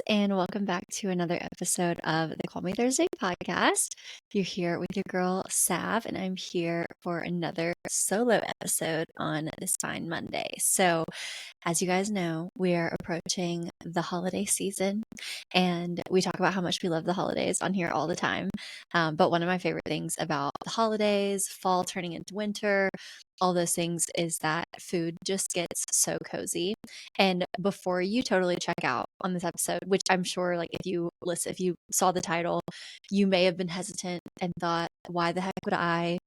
and welcome back to another episode of the Call Me Thursday podcast. You're here with your girl, Sav, and I'm here for another solo episode on this fine Monday. So, as you guys know, we are approaching the holiday season, and we talk about how much we love the holidays on here all the time. But one of my favorite things about the holidays, fall turning into winter, all those things is that food just gets so cozy. And before you totally check out on this episode, which I'm sure, like, if you saw the title, you may have been hesitant and thought, why the heck would I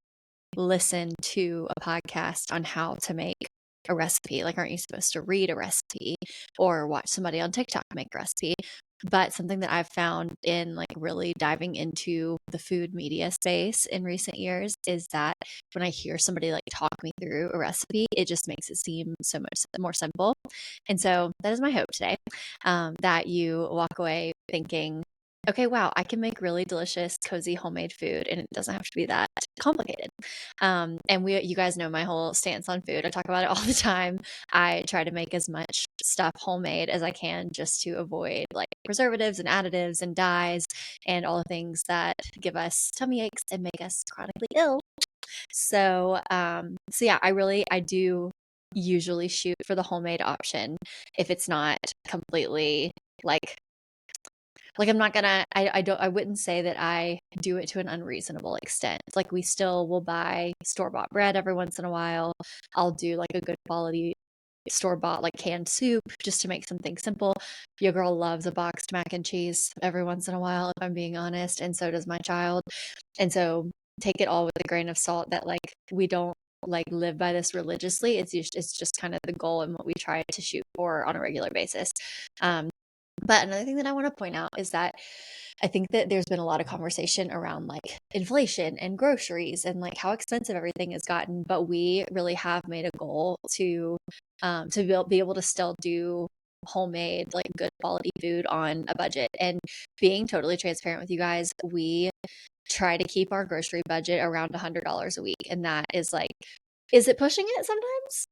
listen to a podcast on how to make a recipe? Like, aren't you supposed to read a recipe or watch somebody on TikTok make a recipe? But something that I've found in like really diving into the food media space in recent years is that when I hear somebody like talk me through a recipe, it just makes it seem so much more simple. And so that is my hope today, that you walk away thinking, okay, wow, I can make really delicious, cozy homemade food, and it doesn't have to be that complicated. And you guys know my whole stance on food. I talk about it all the time. I try to make as much stuff homemade as I can just to avoid like preservatives and additives and dyes and all the things that give us tummy aches and make us chronically ill. So yeah, I do usually shoot for the homemade option if it's not completely like I'm not gonna I wouldn't say that I do it to an unreasonable extent. Like we still will buy store-bought bread every once in a while. I'll do like a good quality store-bought like canned soup just to make something simple. Your girl loves a boxed mac and cheese every once in a while, if I'm being honest, and so does my child. And so take it all with a grain of salt that like we don't like live by this religiously. It's just kind of the goal and what we try to shoot for on a regular basis. But another thing that I want to point out is that I think that there's been a lot of conversation around like inflation and groceries and like how expensive everything has gotten. But we really have made a goal be able to still do homemade, like good quality food on a budget. And being totally transparent with you guys, we try to keep our grocery budget around $100 a week. And that is like, is it pushing it sometimes?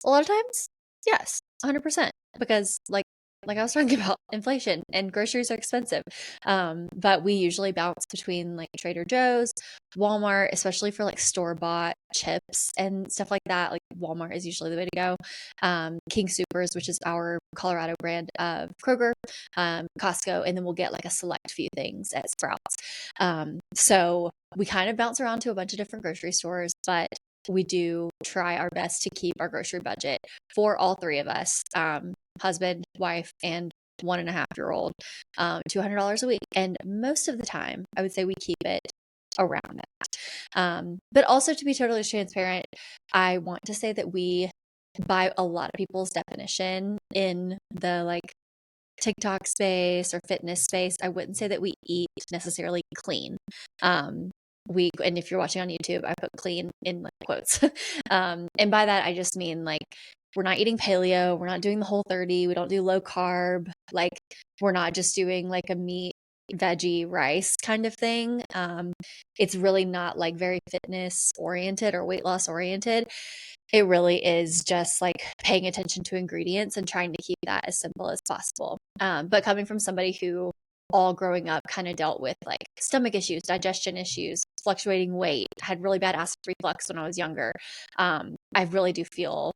A lot of times? Yes, 100%. Because like I was talking about inflation and groceries are expensive. But we usually bounce between like Trader Joe's, Walmart, especially for like store-bought chips and stuff like that. Like Walmart is usually the way to go. King Soopers, which is our Colorado brand of Kroger, Costco, and then we'll get like a select few things at Sprouts. So we kind of bounce around to a bunch of different grocery stores, but we do try our best to keep our grocery budget for all three of us, husband, wife, and 1.5-year-old, $200 a week. And most of the time, I would say we keep it around that. But also to be totally transparent, I want to say that we, by a lot of people's definition in the like TikTok space or fitness space, I wouldn't say that we eat necessarily clean. And if you're watching on YouTube, I put clean in like quotes. And by that, I just mean like we're not eating paleo, we're not doing the Whole30, we don't do low carb, like we're not just doing like a meat, veggie, rice kind of thing. It's really not like very fitness oriented or weight loss oriented. It really is just like paying attention to ingredients and trying to keep that as simple as possible. But coming from somebody who all growing up kind of dealt with like stomach issues, digestion issues, fluctuating weight, had really bad acid reflux when I was younger. I really do feel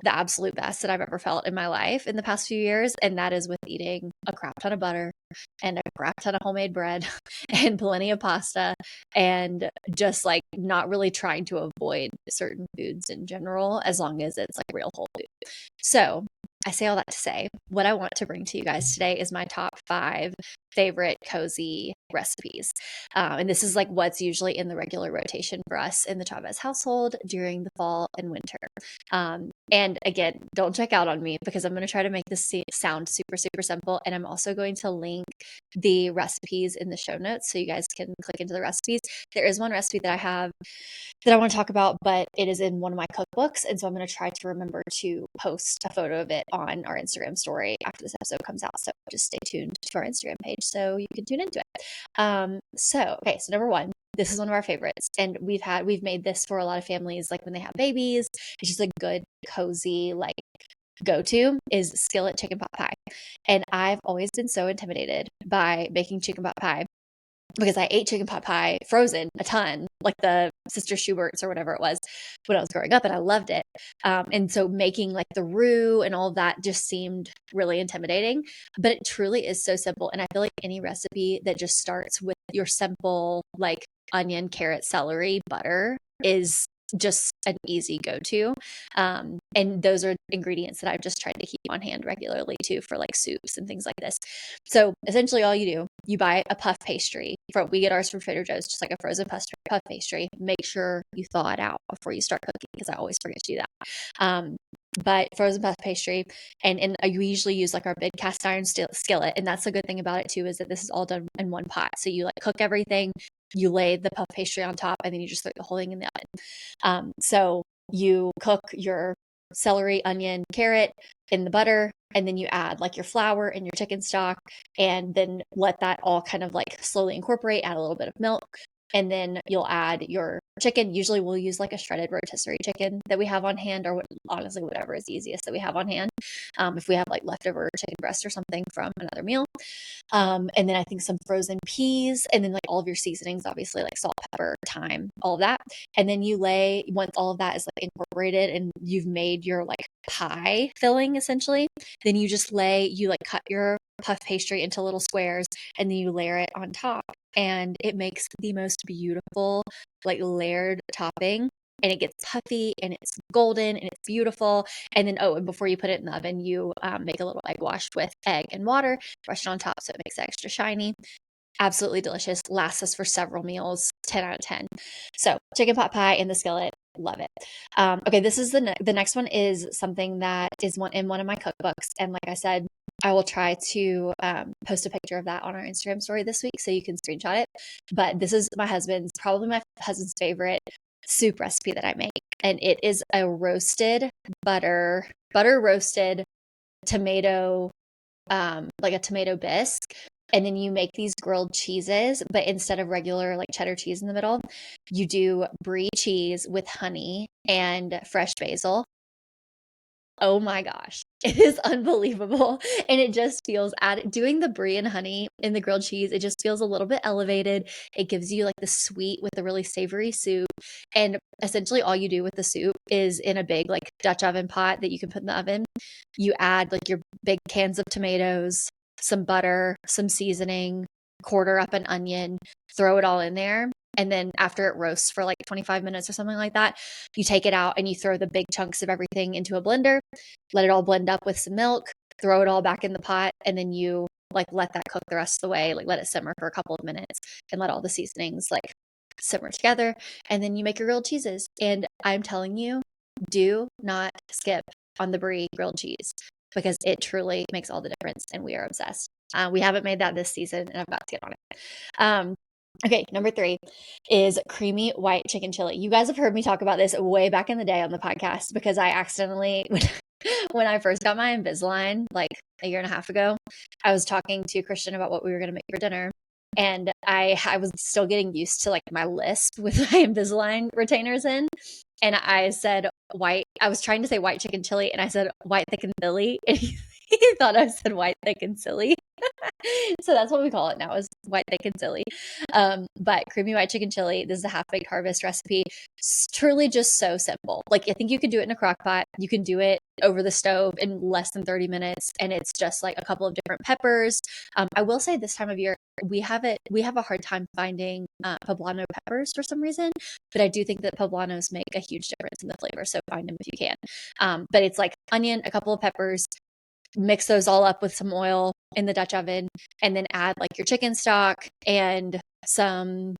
the absolute best that I've ever felt in my life in the past few years. And that is with eating a crap ton of butter and a crap ton of homemade bread and plenty of pasta and just like not really trying to avoid certain foods in general, as long as it's like real whole food. So I say all that to say, what I want to bring to you guys today is my top 5 favorite cozy recipes. And this is like what's usually in the regular rotation for us in the Chavez household during the fall and winter. And again, don't check out on me because I'm going to try to make this sound super, super simple. And I'm also going to link the recipes in the show notes so you guys can click into the recipes. There is one recipe that I have that I want to talk about, but it is in one of my cookbooks. And so I'm going to try to remember to post a photo of it on our Instagram story after this episode comes out. So just stay tuned to our Instagram page so you can tune into it. So number 1, this is one of our favorites. And we've made this for a lot of families, like when they have babies. It's just a good, cozy, like go-to is Skillet Chicken Pot Pie. And I've always been so intimidated by making chicken pot pie because I ate chicken pot pie frozen a ton, like the Sister Schubert's or whatever it was when I was growing up, and I loved it. And so making like the roux and all of that just seemed really intimidating, but it truly is so simple. And I feel like any recipe that just starts with your simple like onion, carrot, celery, butter is just an easy go-to. And those are ingredients that I've just tried to keep on hand regularly too for like soups and things like this. So essentially all you buy a puff pastry. We get ours from Trader Joe's, just like a frozen puff pastry. Make sure you thaw it out before you start cooking because I always forget to do that. But frozen puff pastry, and we usually use like our big cast iron skillet. And that's the good thing about it too, is that this is all done in one pot. So you like cook everything, you lay the puff pastry on top, and then you just throw the whole thing in the oven. So you cook your celery, onion, carrot in the butter, and then you add like your flour and your chicken stock, and then let that all kind of like slowly incorporate, add a little bit of milk, and then you'll add your chicken. Usually we'll use like a shredded rotisserie chicken that we have on hand, or honestly, whatever is easiest that we have on hand. If we have like leftover chicken breast or something from another meal. And then I think some frozen peas, and then like all of your seasonings, obviously like salt, pepper, thyme, all of that. And then once all of that is like incorporated and you've made your like pie filling essentially, then you like cut your puff pastry into little squares, and then you layer it on top, and it makes the most beautiful like layered topping, and it gets puffy and it's golden and it's beautiful. And then and before you put it in the oven, you make a little egg wash with egg and water, brush it on top so it makes it extra shiny. Absolutely delicious. Lasts us for several meals. 10 out of 10. So chicken pot pie in the skillet. Love it. Okay, this is the next one is something that is in one of my cookbooks. And like I said, I will try to post a picture of that on our Instagram story this week so you can screenshot it. But this is probably my husband's favorite soup recipe that I make. And it is a butter roasted tomato, like a tomato bisque. And then you make these grilled cheeses, but instead of regular like cheddar cheese in the middle, you do Brie cheese with honey and fresh basil. Oh my gosh, it is unbelievable. And it just feels doing the Brie and honey in the grilled cheese, it just feels a little bit elevated. It gives you like the sweet with the really savory soup. And essentially all you do with the soup is in a big like Dutch oven pot that you can put in the oven. You add like your big cans of tomatoes, some butter, some seasoning, quarter up an onion, throw it all in there. And then after it roasts for like 25 minutes or something like that, you take it out and you throw the big chunks of everything into a blender, let it all blend up with some milk, throw it all back in the pot, and then you like let that cook the rest of the way, like let it simmer for a couple of minutes and let all the seasonings like simmer together. And then you make your grilled cheeses. And I'm telling you, do not skip on the Brie grilled cheese because it truly makes all the difference and we are obsessed. We haven't made that this season and I've got to get on it. Okay, number 3 is creamy white chicken chili. You guys have heard me talk about this way back in the day on the podcast because I accidentally, when I first got my Invisalign, like a year and a half ago, I was talking to Christian about what we were going to make for dinner. And I was still getting used to like my lisp with my Invisalign retainers in. And I said I was trying to say white chicken chili and I said white thick and silly. And he thought I said white thick and silly. So that's what we call it now is white thick and silly. But creamy white chicken chili, this is a half-baked harvest recipe. It's truly just so simple. Like I think you could do it in a crock pot. You can do it over the stove in less than 30 minutes. And it's just like a couple of different peppers. I will say this time of year, we have a hard time finding poblano peppers for some reason, but I do think that poblanos make a huge difference in the flavor. So find them if you can. But it's like onion, a couple of peppers, mix those all up with some oil in the Dutch oven, and then add like your chicken stock and some,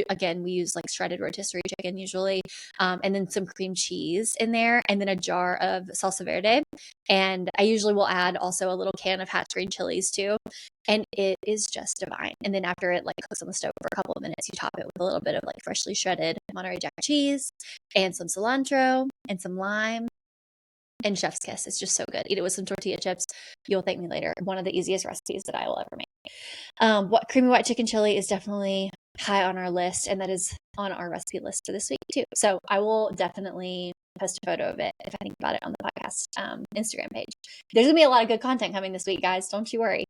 again, we use like shredded rotisserie chicken usually, and then some cream cheese in there, and then a jar of salsa verde. And I usually will add also a little can of Hatch green chilies too. And it is just divine. And then after it like cooks on the stove for a couple of minutes, you top it with a little bit of like freshly shredded Monterey Jack cheese and some cilantro and some lime. And chef's kiss. It's just so good. Eat it with some tortilla chips. You'll thank me later. One of the easiest recipes that I will ever make. What creamy white chicken chili is definitely high on our list, and that is on our recipe list for this week too. So I will definitely post a photo of it if I think about it on the podcast. podcast Instagram page. There's gonna be a lot of good content coming this week, guys. Don't you worry.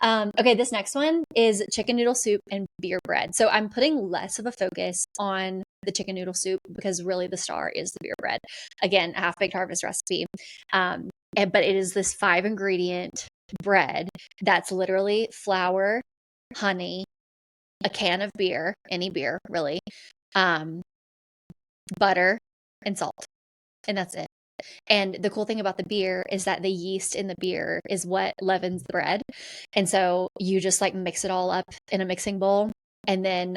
Okay, this next one is chicken noodle soup and beer bread. So I'm putting less of a focus on the chicken noodle soup because really the star is the beer bread. Again, a half-baked harvest recipe. But it is this 5-ingredient bread that's literally flour, honey, a can of beer, any beer really, butter, and salt. And that's it. And the cool thing about the beer is that the yeast in the beer is what leavens the bread. And so you just like mix it all up in a mixing bowl and then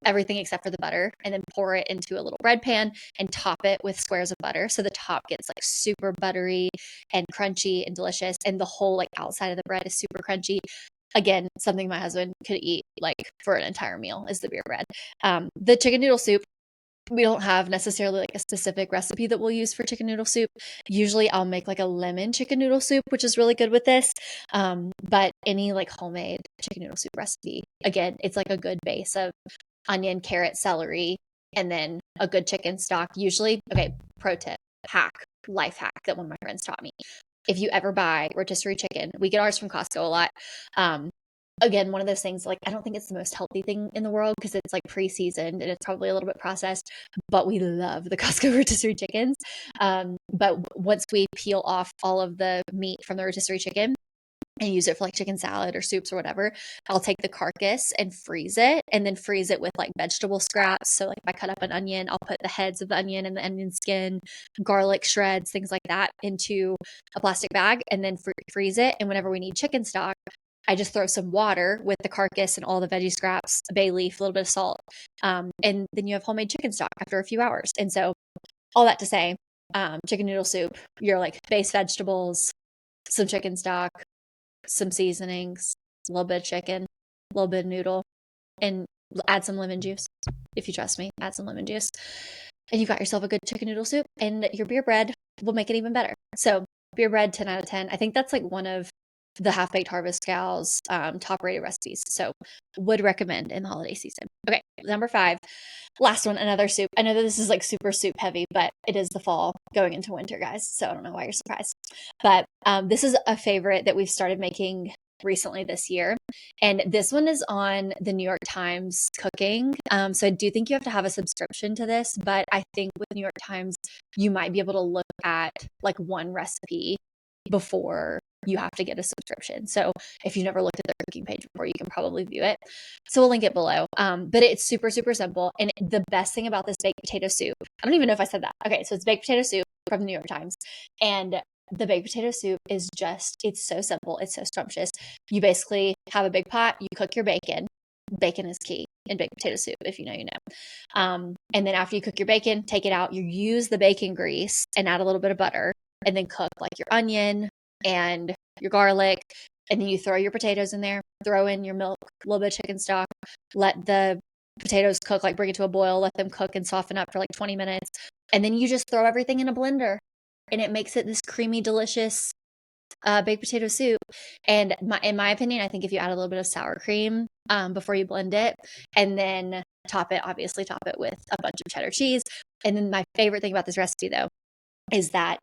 everything except for the butter, and then pour it into a little bread pan and top it with squares of butter. So the top gets like super buttery and crunchy and delicious. And the whole like outside of the bread is super crunchy. Again, something my husband could eat like for an entire meal is the beer bread. The chicken noodle soup, we don't have necessarily like a specific recipe that we'll use for chicken noodle soup. Usually I'll make like a lemon chicken noodle soup, which is really good with this. But any like homemade chicken noodle soup recipe, again, it's like a good base of onion, carrot, celery, and then a good chicken stock. Usually, okay, pro tip, life hack that one of my friends taught me. If you ever buy rotisserie chicken, we get ours from Costco a lot. Again, one of those things, like, I don't think it's the most healthy thing in the world because it's like pre-seasoned and it's probably a little bit processed, but we love the Costco rotisserie chickens. But once we peel off all of the meat from the rotisserie chicken and use it for like chicken salad or soups or whatever, I'll take the carcass and freeze it, and then freeze it with like vegetable scraps. So like if I cut up an onion, I'll put the heads of the onion and the onion skin, garlic shreds, things like that into a plastic bag and then freeze it. And whenever we need chicken stock, I just throw some water with the carcass and all the veggie scraps, a bay leaf, a little bit of salt. And then you have homemade chicken stock after a few hours. And so all that to say, chicken noodle soup, your like base vegetables, some chicken stock, some seasonings, a little bit of chicken, a little bit of noodle, and add some lemon juice. If you trust me, add some lemon juice. And you got yourself a good chicken noodle soup, and your beer bread will make it even better. So beer bread, 10 out of 10. I think that's like one of the Half-Baked Harvest Gal's top rated recipes. So would recommend in the holiday season. Okay, number 5, last one, another soup. I know that this is like super soup heavy, but it is the fall going into winter, guys. So I don't know why you're surprised. But this is a favorite that we've started making recently this year. And this one is on the New York Times cooking. So I do think you have to have a subscription to this, but I think with New York Times, you might be able to look at like one recipe before you have to get a subscription. So if you've never looked at their cooking page before, you can probably view it. So we'll link it below. But it's super, super simple. And the best thing about this baked potato soup, I don't even know if I said that. Okay, so it's baked potato soup from the New York Times. And the baked potato soup is just, it's so simple. It's so scrumptious. You basically have a big pot, you cook your bacon. Bacon is key in baked potato soup, if you know, you know. And then after you cook your bacon, take it out, you use the bacon grease and add a little bit of butter, and then cook like your onion and your garlic, and then you throw your potatoes in there, throw in your milk, a little bit of chicken stock, let the potatoes cook, like bring it to a boil, let them cook and soften up for like 20 minutes, and then you just throw everything in a blender, and it makes it this creamy, delicious baked potato soup. And in my opinion, I think if you add a little bit of sour cream before you blend it, and then top it with a bunch of cheddar cheese. And then my favorite thing about this recipe, though, is that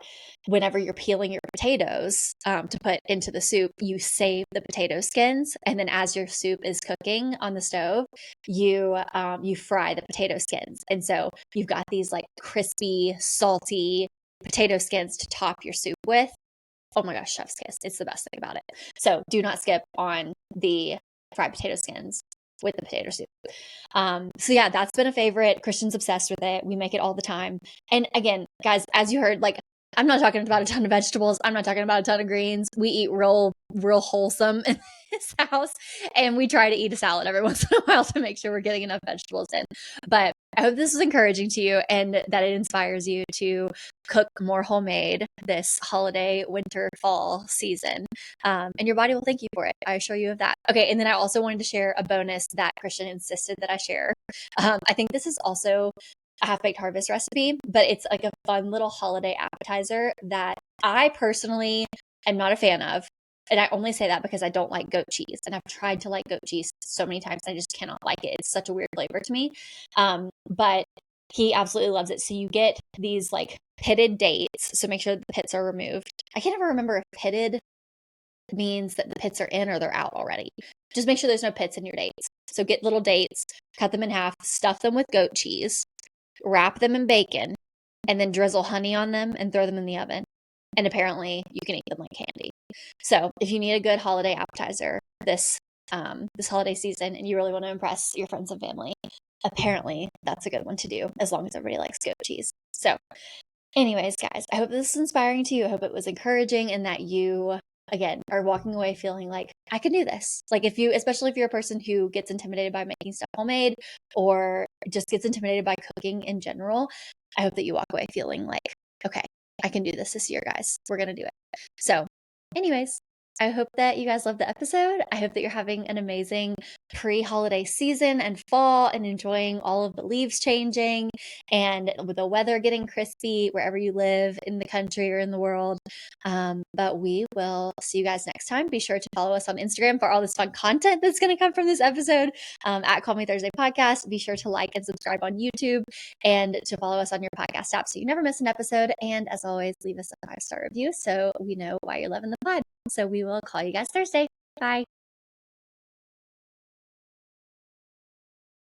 whenever you're peeling your potatoes to put into the soup, you save the potato skins, and then as your soup is cooking on the stove, you fry the potato skins, and so you've got these like crispy, salty potato skins to top your soup with. Oh my gosh, chef's kiss! It's the best thing about it. So do not skip on the fried potato skins with the potato soup. So yeah, that's been a favorite. Christian's obsessed with it. We make it all the time. And again, guys, as you heard, like, I'm not talking about a ton of vegetables. I'm not talking about a ton of greens. We eat real wholesome in this house. And we try to eat a salad every once in a while to make sure we're getting enough vegetables in. But I hope this is encouraging to you and that it inspires you to cook more homemade this holiday, winter, fall season. And your body will thank you for it. I assure you of that. Okay. And then I also wanted to share a bonus that Christian insisted that I share. I think this is also a half-baked harvest recipe, but it's like a fun little holiday appetizer that I personally am not a fan of. And I only say that because I don't like goat cheese. And I've tried to like goat cheese so many times. I just cannot like it. It's such a weird flavor to me. But he absolutely loves it. So you get these like pitted dates. So make sure the pits are removed. I can't ever remember if pitted means that the pits are in or they're out already. Just make sure there's no pits in your dates. So get little dates, cut them in half, stuff them with goat cheese, wrap them in bacon, and then drizzle honey on them and throw them in the oven. And apparently you can eat them like candy. So if you need a good holiday appetizer this holiday season and you really want to impress your friends and family, apparently that's a good one to do as long as everybody likes goat cheese. So anyways, guys, I hope this is inspiring to you. I hope it was encouraging and that you, again, are walking away feeling like I can do this. Like especially if you're a person who gets intimidated by making stuff homemade or just gets intimidated by cooking in general, I hope that you walk away feeling like, okay, I can do this year, guys. We're going to do it. So anyways, I hope that you guys loved the episode. I hope that you're having an amazing pre-holiday season and fall and enjoying all of the leaves changing and with the weather getting crispy wherever you live in the country or in the world. But we will see you guys next time. Be sure to follow us on Instagram for all this fun content that's going to come from this episode at Call Me Thursday Podcast. Be sure to like and subscribe on YouTube and to follow us on your podcast app so you never miss an episode. And as always, leave us a 5-star review so we know why you're loving the pod. So we will call you guys Thursday. Bye.